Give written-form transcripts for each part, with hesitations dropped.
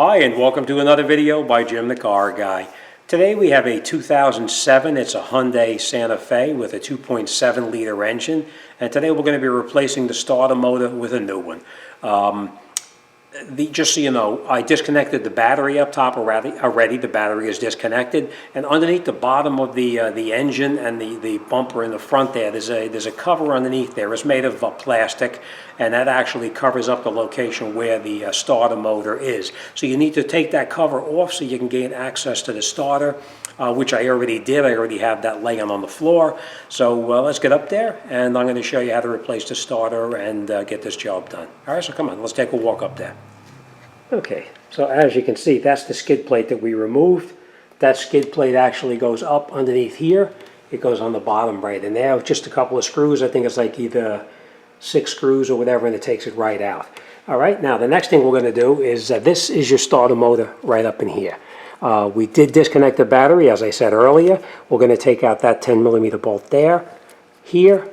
Hi, and welcome to another video by Jim the Car Guy. Today we have a 2007, it's a Hyundai Santa Fe with a 2.7 liter engine, and today we're going to be replacing the starter motor with a new one. Just so you know, I disconnected the battery up top already. The battery is disconnected, and underneath the bottom of the engine and the bumper in the front there's a cover underneath there. It's made of plastic, and that actually covers up the location where the starter motor is. So you need to take that cover off so you can gain access to the starter, which I already did. I already have that laying on the floor. So let's get up there, and I'm going to show you how to replace the starter and get this job done. All right, so come on, let's take a walk up there. Okay, so as you can see, that's the skid plate that we removed. That skid plate actually goes up underneath here. It goes on the bottom right in there with just a couple of screws. I think it's like either 6 screws or whatever, and it takes it right out. All right, now the next thing we're going to do is this is your starter motor right up in here. We did disconnect the battery, as I said earlier. We're going to take out that 10mm bolt there, here,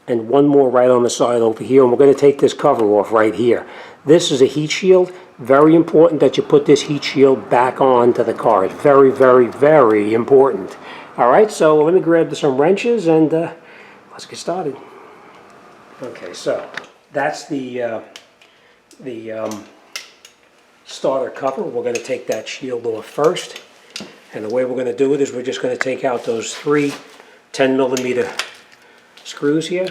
and one more right on the side over here, and we're going to take this cover off right here. This is a heat shield. Very important that you put this heat shield back on to the car. It's very, very, very important. All right, so let me grab some wrenches and let's get started. Okay, so that's the starter cover. We're going to take that shield off first, and the way we're going to do it is we're just going to take out those 3 10mm screws here.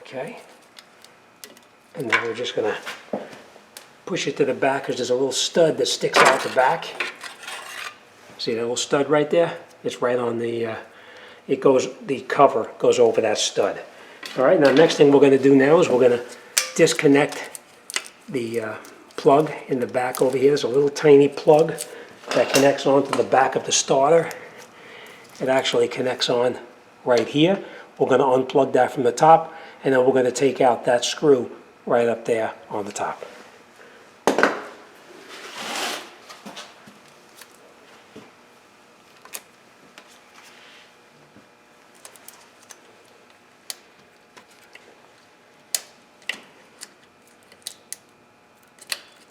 Okay, and then we're just going to push it to the back because there's a little stud that sticks out the back. See that little stud right there? It's right on the, the cover goes over that stud. All right, now next thing we're going to do now is we're going to disconnect the plug in the back over here. There's a little tiny plug that connects onto the back of the starter. It actually connects on right here. We're going to unplug that from the top, and then we're going to take out that screw right up there on the top.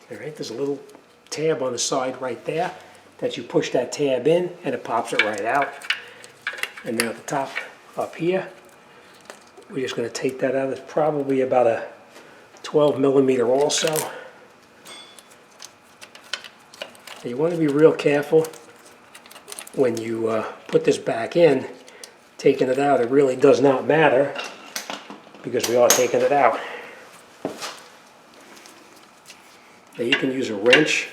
All right, there's a little tab on the side right there that you push that tab in and it pops it right out. And now at the top up here, we're just going to take that out. It's probably about a 12mm also. And you want to be real careful when you put this back in. Taking it out, it really does not matter because we are taking it out. Now you can use a wrench,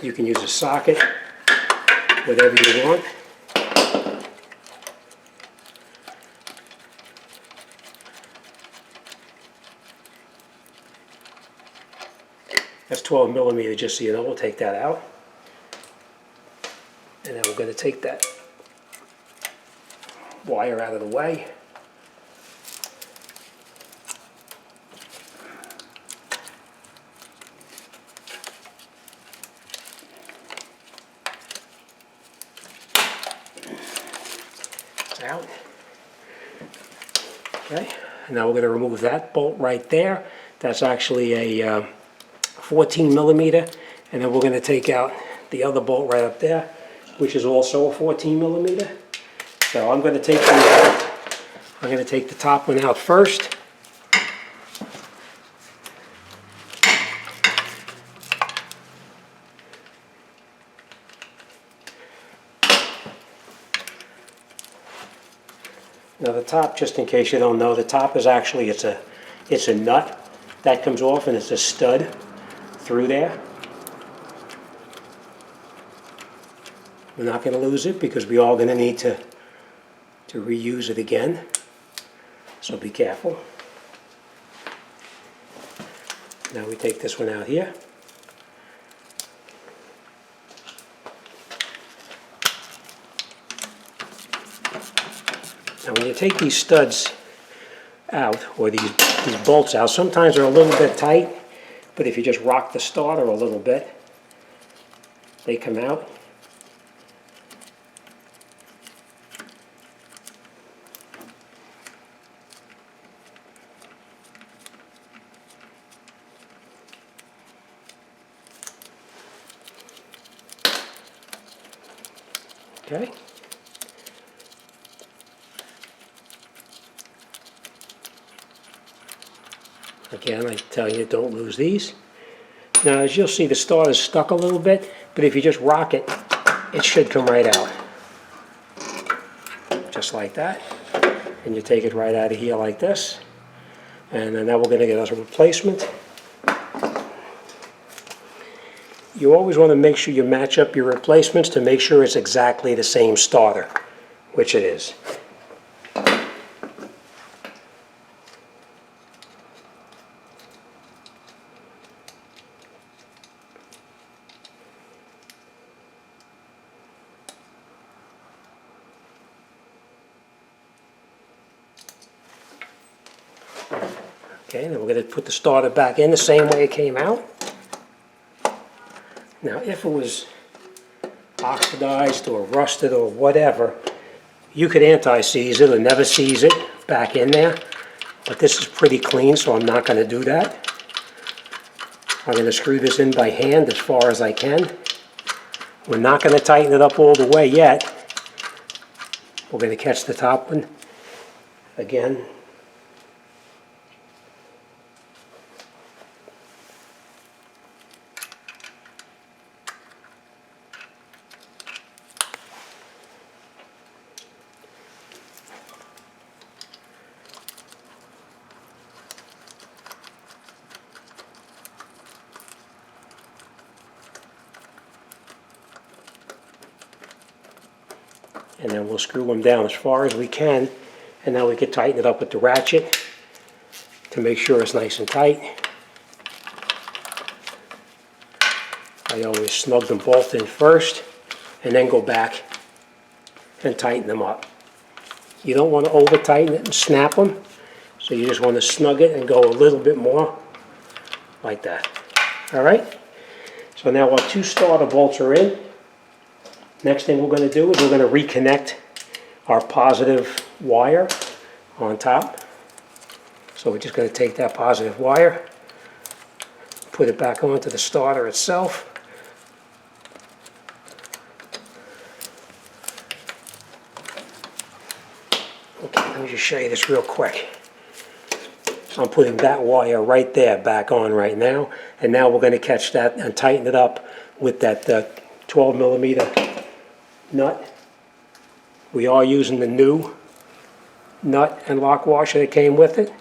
you can use a socket, whatever you want. That's 12mm, just so you know. We'll take that out. And then we're going to take that wire out of the way. It's out. Okay, and now we're going to remove that bolt right there. That's actually a 14mm, and then we're going to take out the other bolt right up there, which is also a 14mm. So I'm going to take the top one out first. Now the top, just in case you don't know, the top is actually it's a nut that comes off, and it's a stud through there. We're not going to lose it because we are going to need to reuse it again. So be careful. Now we take this one out here. Now when you take these studs out, or these bolts out, sometimes they're a little bit tight, but if you just rock the starter a little bit, they come out. Okay. Again, I tell you, don't lose these. Now, as you'll see, the starter's stuck a little bit, but if you just rock it, it should come right out. Just like that. And you take it right out of here like this. And then now we're going to get us a replacement. You always want to make sure you match up your replacements to make sure it's exactly the same starter, which it is. Okay, then we're going to put the starter back in the same way it came out. Now, if it was oxidized or rusted or whatever, you could anti-seize it or never seize it back in there. But this is pretty clean, so I'm not going to do that. I'm going to screw this in by hand as far as I can. We're not going to tighten it up all the way yet. We're going to catch the top one again. And then we'll screw them down as far as we can, and now we can tighten it up with the ratchet to make sure it's nice and tight. I always snug them both in first and then go back and tighten them up. You don't want to over tighten it and snap them, so you just want to snug it and go a little bit more like that. Alright, so now our two starter bolts are in. Next thing we're going to do is we're going to reconnect our positive wire on top. So we're just going to take that positive wire, put it back onto the starter itself. Okay, let me just show you this real quick. I'm putting that wire right there back on right now, and now we're going to catch that and tighten it up with that 12 millimeter nut. We are using the new nut and lock washer that came with it.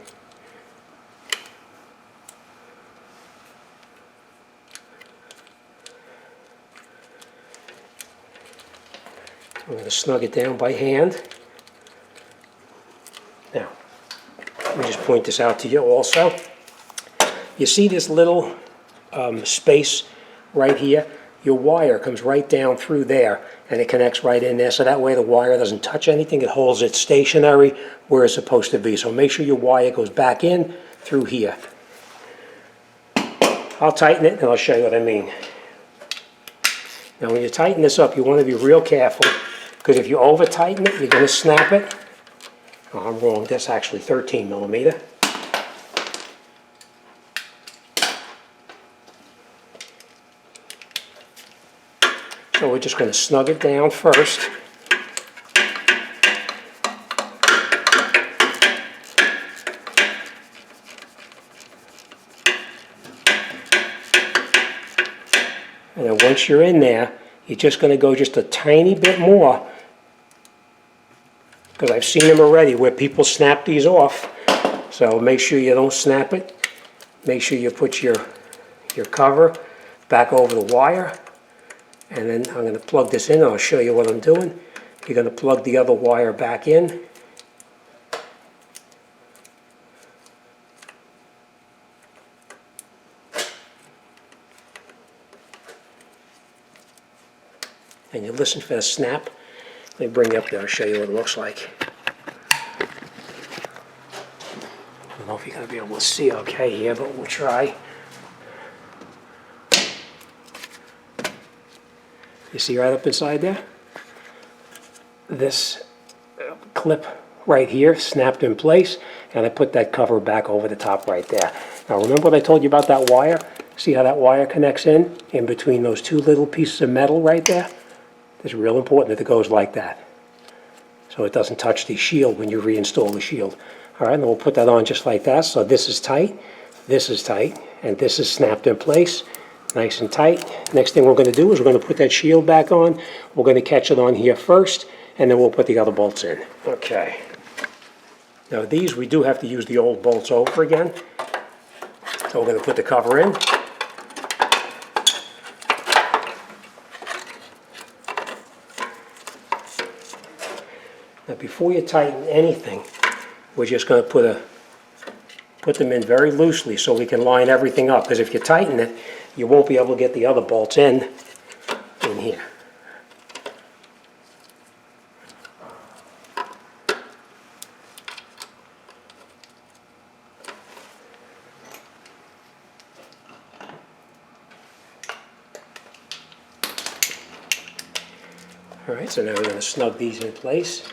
I'm going to snug it down by hand. Now, let me just point this out to you also. You see this little space right here? Your wire comes right down through there and it connects right in there, so that way the wire doesn't touch anything. It holds it stationary where it's supposed to be. So make sure your wire goes back in through here. I'll tighten it and I'll show you what I mean. Now when you tighten this up, you want to be real careful, because if you over tighten it, you're going to snap it. Oh, I'm wrong, that's actually 13 millimeter. So we're just going to snug it down first. And then once you're in there, you're just going to go just a tiny bit more, because I've seen them already where people snap these off. So make sure you don't snap it. Make sure you put your cover back over the wire. And then I'm going to plug this in and I'll show you what I'm doing. You're going to plug the other wire back in. and you listen for the snap. Let me bring you up there and show you what it looks like. I don't know if you're going to be able to see okay here, but we'll try. You see right up inside there? This clip right here snapped in place, and I put that cover back over the top right there. Now remember what I told you about that wire? See how that wire connects in between those two little pieces of metal right there? It's real important that it goes like that, so it doesn't touch the shield when you reinstall the shield. All right, and we'll put that on just like that. So this is tight, and this is snapped in place, nice and tight. Next thing we're going to do is we're going to put that shield back on. We're going to catch it on here first, and then we'll put the other bolts in. Okay. Now these, we do have to use the old bolts over again. So we're going to put the cover in. Now before you tighten anything, we're just going to put them in very loosely so we can line everything up. Because if you tighten it, you won't be able to get the other bolts in here. All right, so now we're going to snug these in place.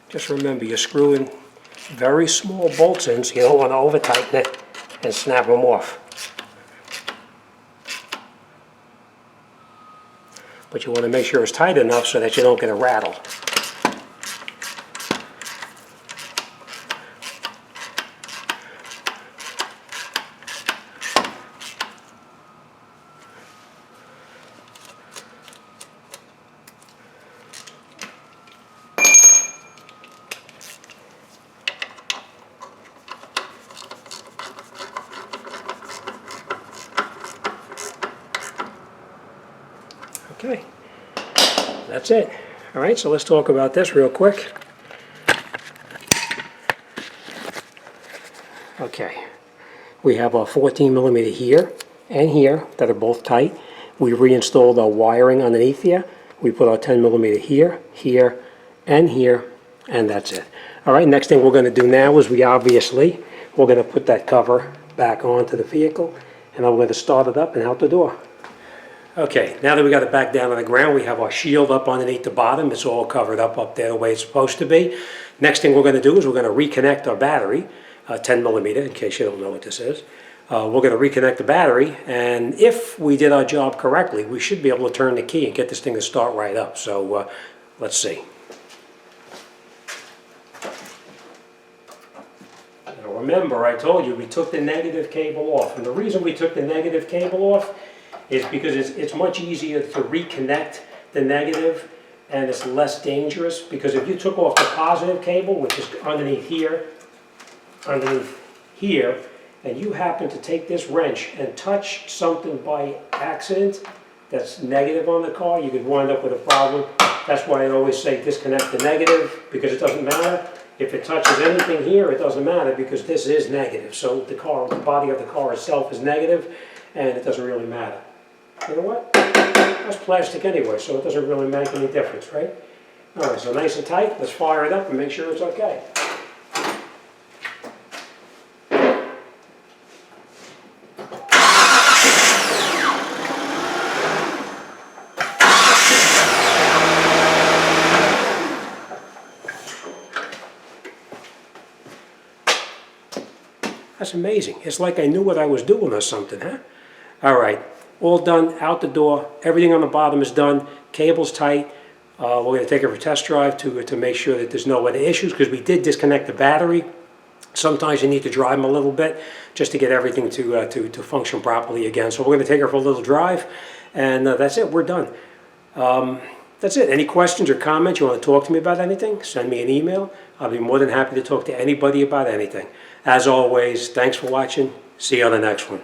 Just remember, you're screwing very small bolts in, so you don't want to over-tighten it and snap them off. But you want to make sure it's tight enough so that you don't get a rattle. Okay, that's it. All right, so let's talk about this real quick. Okay, we have our 14mm here and here that are both tight. We reinstalled our wiring underneath here. We put our 10mm here, here, and here, and that's it. All right, next thing we're going to do now is we're going to put that cover back onto the vehicle, and I'm going to start it up and out the door. Okay, now that we got it back down on the ground, we have our shield up underneath the bottom. It's all covered up there the way it's supposed to be. Next thing we're going to do is we're going to reconnect our battery, 10mm, in case you don't know what this is. We're going to reconnect the battery, and if we did our job correctly, we should be able to turn the key and get this thing to start right up. So let's see. Now remember, I told you we took the negative cable off, and the reason we took the negative cable off is because it's much easier to reconnect the negative, and it's less dangerous, because if you took off the positive cable, which is underneath here, and you happen to take this wrench and touch something by accident that's negative on the car, you could wind up with a problem. That's why I always say disconnect the negative, because it doesn't matter. If it touches anything here, it doesn't matter, because this is negative. So the body of the car itself is negative, and it doesn't really matter. You know what? That's plastic anyway, so it doesn't really make any difference, right? All right, so nice and tight. Let's fire it up and make sure it's okay. That's amazing. It's like I knew what I was doing or something, huh? All right. All done, out the door, everything on the bottom is done, cable's tight. We're going to take it for a test drive to make sure that there's no other issues, because we did disconnect the battery. Sometimes you need to drive them a little bit just to get everything to function properly again. So we're going to take her for a little drive, and that's it, we're done. That's it. Any questions or comments, you want to talk to me about anything, send me an email. I'll be more than happy to talk to anybody about anything. As always, thanks for watching. See you on the next one.